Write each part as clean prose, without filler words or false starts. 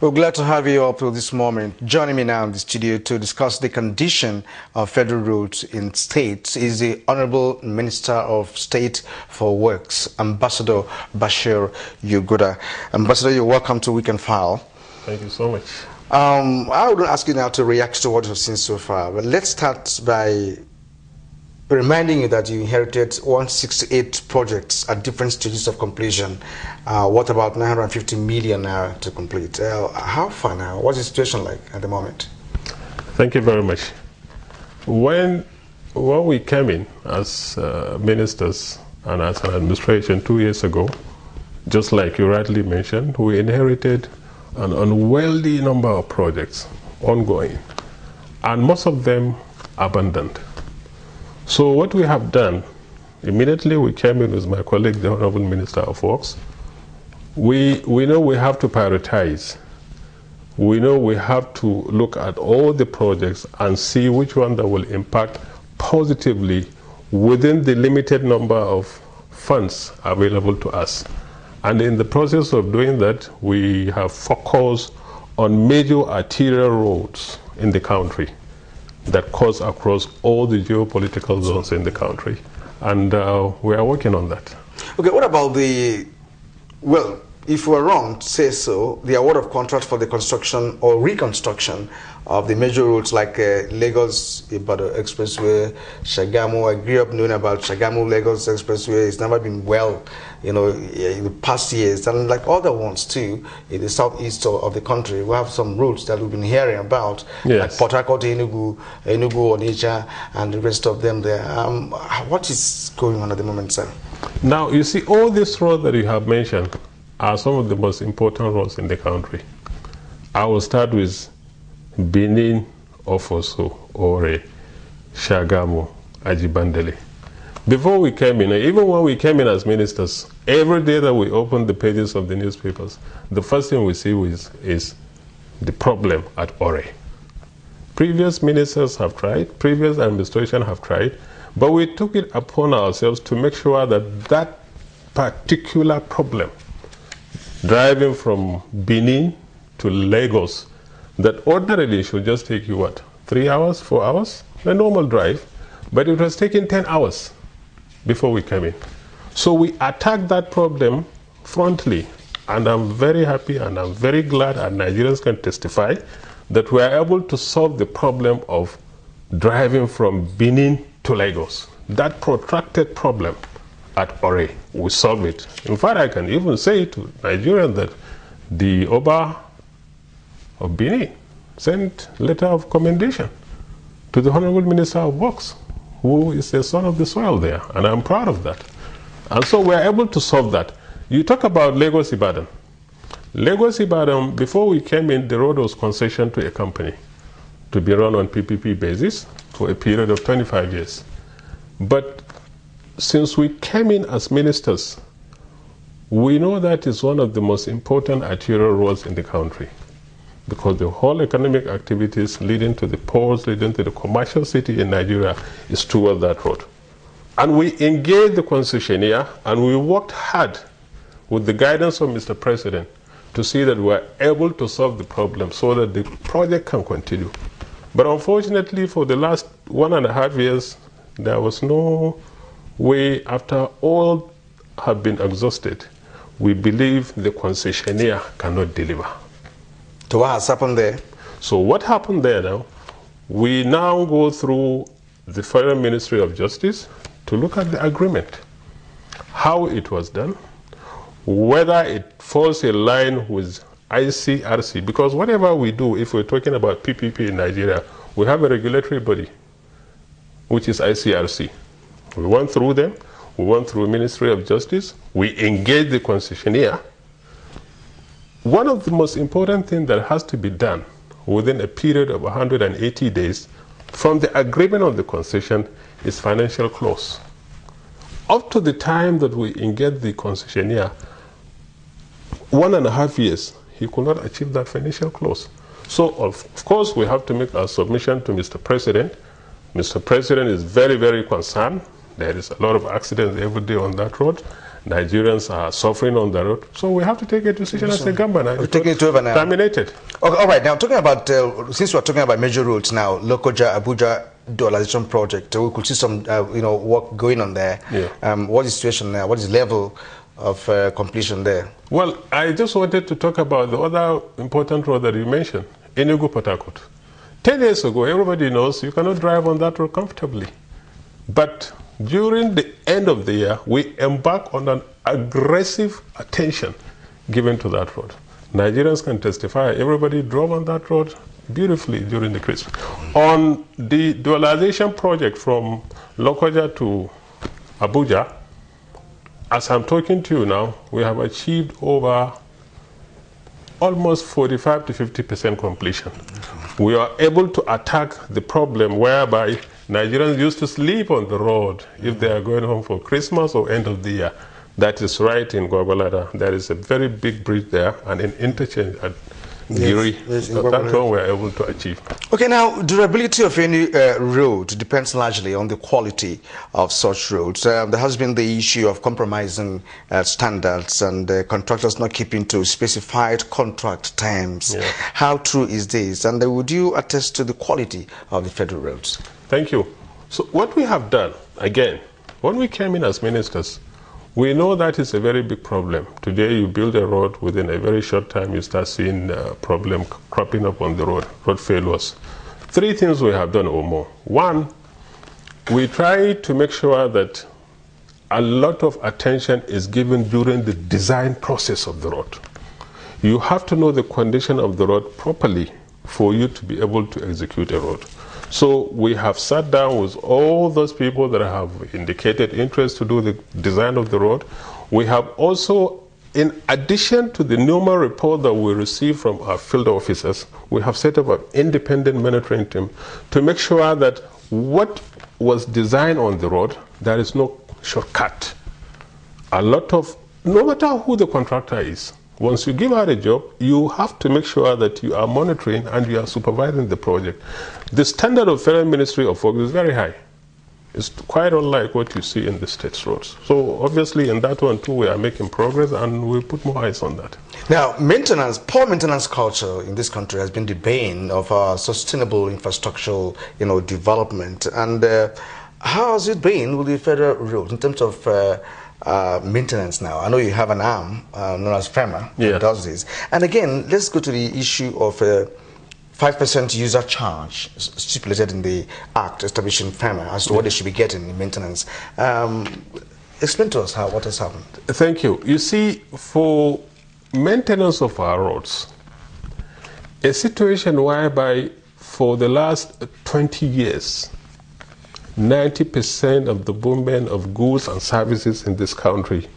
We're glad to have you up to this moment. Joining me now in the studio to discuss the condition of federal roads in states is the Honorable Minister of State for Works, Ambassador Bashir Yuguda. Ambassador, you're welcome to Weekend File. Thank you so much. I would ask you now to react to what you've seen so far, but let's start by reminding you that you inherited 168 projects at different stages of completion. What about 950 million now to complete? How far now? What's the situation like at the moment? Thank you very much. When we came in as ministers and as an administration 2 years ago, just like you rightly mentioned, we inherited an unwieldy number of projects ongoing, and most of them abandoned. So what we have done, immediately we came in with my colleague, the Honorable Minister of Works. We know we have to prioritize. We know we have to look at all the projects and see which one that will impact positively within the limited number of funds available to us. And in the process of doing that, we have focused on major arterial roads in the country that cuts across all the geopolitical zones in the country. And we are working on that. Okay, what about the, well, if we're wrong to say so, the award of contract for the construction or reconstruction of the major roads like Lagos-Ibadan Expressway, Shagamu. I grew up knowing about Shagamu-Lagos Expressway. It's never been well, in the past years. And like other ones too, in the southeast of the country, we have some roads that we've been hearing about, yes, like Port Harcourt, Enugu, Onitsha, and the rest of them there. What is going on at the moment, sir? Now, you see, all these roads that you have mentioned are some of the most important roads in the country. I will start with Benin, Ofoso, Ore, Shagamu, Ajibandele. Before we came in, even when we came in as ministers, every day that we open the pages of the newspapers, the first thing we see is the problem at Ore. Previous ministers have tried, previous administration have tried, but we took it upon ourselves to make sure that that particular problem, driving from Benin to Lagos, that ordinarily should just take you, what, 3 hours, 4 hours? A normal drive. But it was taking 10 hours before we came in. So we attacked that problem frontally. And I'm very happy and I'm very glad, and Nigerians can testify, that we are able to solve the problem of driving from Benin to Lagos. That protracted problem at Ore, we solve it. In fact, I can even say to Nigerians that the Oba of Benin sent a letter of commendation to the Honorable Minister of Works, who is the son of the soil there, and I'm proud of that. And so we're able to solve that. You talk about Lagos-Ibadan. Lagos-Ibadan, before we came in, the road was concessioned to a company to be run on PPP basis for a period of 25 years. But since we came in as ministers, we know that is one of the most important arterial roads in the country, because the whole economic activities leading to the ports, leading to the commercial city in Nigeria is toward that road. And we engaged the concessionaire, and we worked hard with the guidance of Mr. President to see that we are able to solve the problem so that the project can continue. But unfortunately, for the last 1.5 years, there was no way. After all have been exhausted, we believe the concessionaire cannot deliver. So what has happened there? So what happened there now, we now go through the Federal Ministry of Justice to look at the agreement, how it was done, whether it falls in line with ICRC, because whatever we do, if we're talking about PPP in Nigeria, we have a regulatory body, which is ICRC. We went through them, we went through Ministry of Justice, we engaged the concessionaire. One of the most important things that has to be done within a period of 180 days from the agreement of the concession is financial close. Up to the time that we engage the concessionaire, 1.5 years, he could not achieve that financial close. So of course we have to make our submission to Mr. President. Mr. President is very, very concerned. There is a lot of accidents every day on that road. Nigerians are suffering on the road. So we have to take a decision as a government. Terminate it. Okay, all right, now talking about, since we're talking about major roads now, Lokoja, Abuja dualization project, we could see some work going on there. Yeah. What is the situation now? What is the level of completion there? Well, I just wanted to talk about the other important road that you mentioned, Enugu-Port Harcourt. 10 years ago, everybody knows you cannot drive on that road comfortably. But during the end of the year, we embark on an aggressive attention given to that road. Nigerians can testify, everybody drove on that road beautifully during the Christmas. On the dualization project from Lokoja to Abuja, as I'm talking to you now, we have achieved over almost 45 to 50% completion. We are able to attack the problem whereby Nigerians used to sleep on the road if they are going home for Christmas or end of the year. That is right in Gwagwalada. There is a very big bridge there and an interchange at Giri. Yes, so that's what we are able to achieve. Okay, now durability of any road depends largely on the quality of such roads. There has been the issue of compromising standards and contractors not keeping to specified contract terms. Yeah. How true is this? And would you attest to the quality of the federal roads? Thank you. So what we have done, again, when we came in as ministers, we know that is a very big problem. Today you build a road, within a very short time you start seeing problem cropping up on the road failures. 3 things we have done or more. 1, we try to make sure that a lot of attention is given during the design process of the road. You have to know the condition of the road properly for you to be able to execute a road. So we have sat down with all those people that have indicated interest to do the design of the road. We have also, in addition to the normal report that we receive from our field officers, we have set up an independent monitoring team to make sure that what was designed on the road, there is no shortcut. No matter who the contractor is, once you give out a job, you have to make sure that you are monitoring and you are supervising the project. The standard of Federal Ministry of Works is very high. It's quite unlike what you see in the state's roads. So obviously in that one too, we are making progress and we put more eyes on that. Now, poor maintenance culture in this country has been the bane of our sustainable infrastructural, development. And how has it been with the federal roads in terms of maintenance now? I know you have an arm known as FEMA that does this. And again, let's go to the issue of 5% user charge stipulated in the Act establishing FEMA as to what they should be getting in maintenance. Explain to us what has happened. Thank you. You see, for maintenance of our roads, a situation whereby for the last 20 years, 90% of the movement of goods and services in this country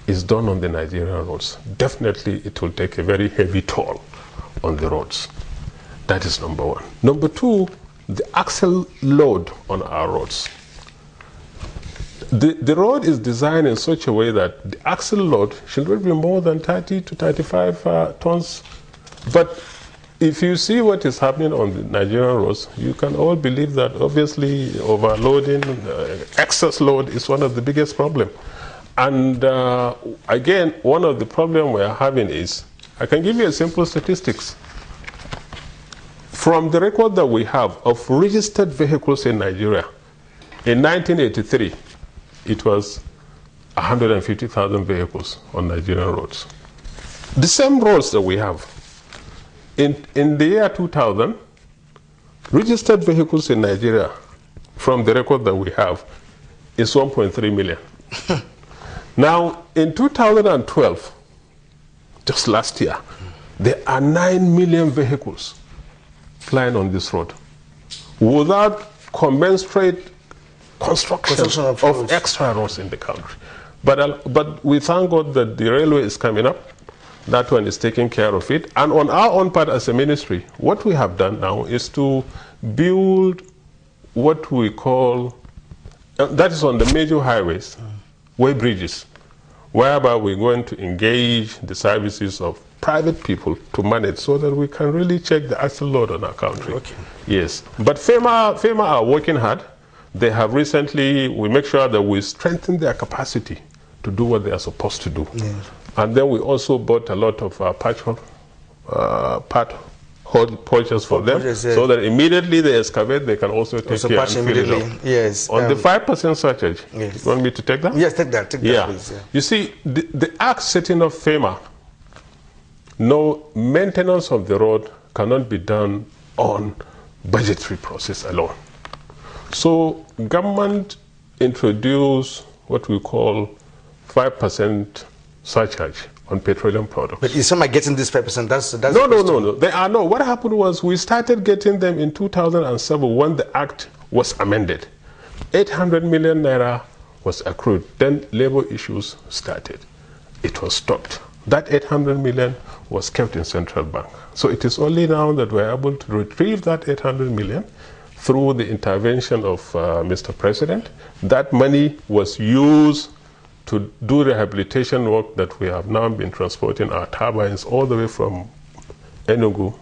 is done on the Nigerian roads. Definitely it will take a very heavy toll on the roads. That is number 1. Number 2, the axle load on our roads. The road is designed in such a way that the axle load should not be more than 30 to 35 tons. But if you see what is happening on the Nigerian roads, you can all believe that obviously overloading, excess load is one of the biggest problems. And again, one of the problems we are having is, I can give you a simple statistics. From the record that we have of registered vehicles in Nigeria, in 1983, it was 150,000 vehicles on Nigerian roads. The same roads that we have, in the year 2000, registered vehicles in Nigeria, from the record that we have, is 1.3 million. Now, in 2012, just last year, there are 9 million vehicles flying on this road without commensurate construction of extra roads in the country. But we thank God that the railway is coming up. That one is taking care of it. And on our own part as a ministry, what we have done now is to build what we call, that is on the major highways, way bridges, whereby we're going to engage the services of private people to manage so that we can really check the axle load on our country. Okay. Yes. But FEMA are working hard. They have recently, we make sure that we strengthen their capacity to do what they are supposed to do. Yes. And then we also bought a lot of porches for them, so that immediately they excavate, they can also take care and fill it up. Yes. On the 5% surcharge, yes. You want me to take that? Yes, take that, yeah. Please. Yeah. You see, the act setting of FEMA, no maintenance of the road cannot be done on budgetary process alone. So government introduced what we call 5% surcharge on petroleum products. But is somebody getting this 5%? That's no. They are no. What happened was we started getting them in 2007 when the act was amended. 800 million naira was accrued. Then labor issues started. It was stopped. That 800 million was kept in central bank. So it is only now that we're able to retrieve that 800 million through the intervention of Mr. President. That money was used to do rehabilitation work that we have now been transporting our turbines all the way from Enugu,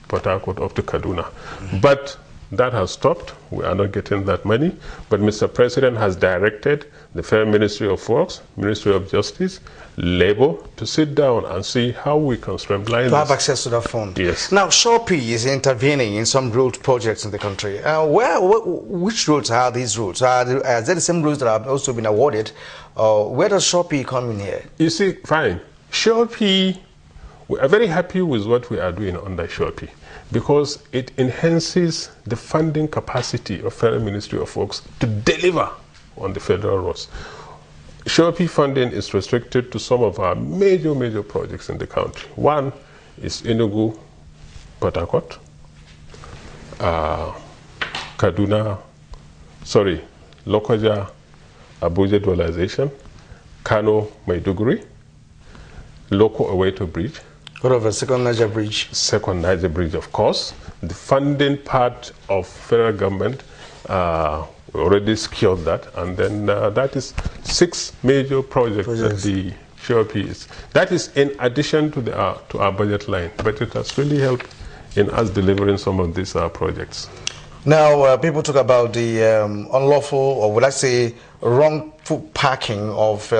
Port Harcourt, up to Kaduna. Mm-hmm. But that has stopped. We are not getting that money. But Mr. President has directed the Federal Ministry of Works, Ministry of Justice, Labor to sit down and see how we can streamline to have access to that fund. Yes. Now, Shopee is intervening in some road projects in the country. Which roads are these roads? Are there the same roads that have also been awarded? Where does Shopee come in here? You see, fine. Shopee, we are very happy with what we are doing under Shopee because it enhances the funding capacity of Federal Ministry of Works to deliver on the federal roads. Shopee funding is restricted to some of our major projects in the country. One is Enugu, Port Harcourt, Lokoja, Abuja dualization, Kano, Maiduguri, Loko Aweto Bridge. What of a second Niger Bridge? Second Niger Bridge, of course. The funding part of federal government we already secured that, and then that is 6 major projects that the Shopee is. That is in addition to our budget line, but it has really helped in us delivering some of these projects. Now, people talk about the unlawful, or would I say, wrongful parking of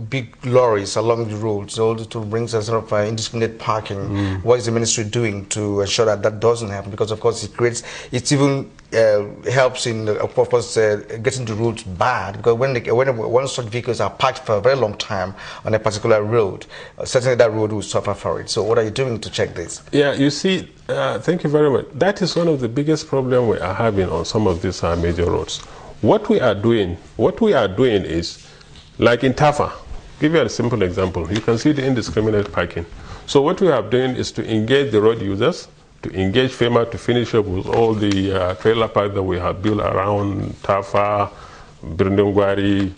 big lorries along the roads, to bring some sort of indiscriminate parking. What is the ministry doing to ensure that that doesn't happen? Because, of course, it even helps in, of course, getting the roads bad. Because when such vehicles are parked for a very long time on a particular road, certainly that road will suffer for it. So what are you doing to check this? Yeah, you see, thank you very much. That is one of the biggest problems we are having on some of these major roads. What we are doing is, like in Tafa, give you a simple example. You can see the indiscriminate parking. So what we are doing is to engage the road users, to engage FEMA to finish up with all the trailer parks that we have built around Tafa, Birndungwari,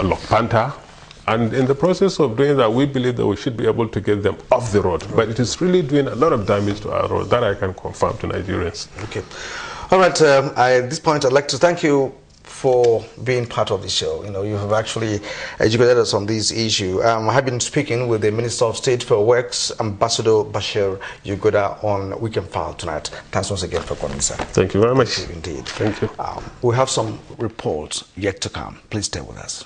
Lokpanta. And in the process of doing that, we believe that we should be able to get them off the road. But it is really doing a lot of damage to our road. That I can confirm to Nigerians. Okay. All right. At this point, I'd like to thank you for being part of the show. You have actually educated us on this issue. I have been speaking with the Minister of State for Works, Ambassador Bashir Yuguda, on Weekend File tonight. Thanks once again for coming, sir. Thank you very much. Thank you indeed. Thank you. We have some reports yet to come. Please stay with us.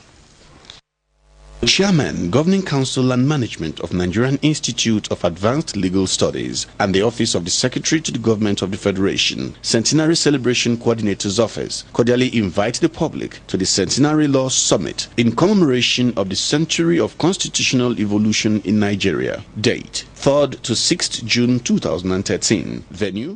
Chairman, Governing Council and Management of Nigerian Institute of Advanced Legal Studies and the Office of the Secretary to the Government of the Federation, Centenary Celebration Coordinator's Office, cordially invite the public to the Centenary Law Summit in commemoration of the century of constitutional evolution in Nigeria. Date, 3rd to 6th June 2013. Venue,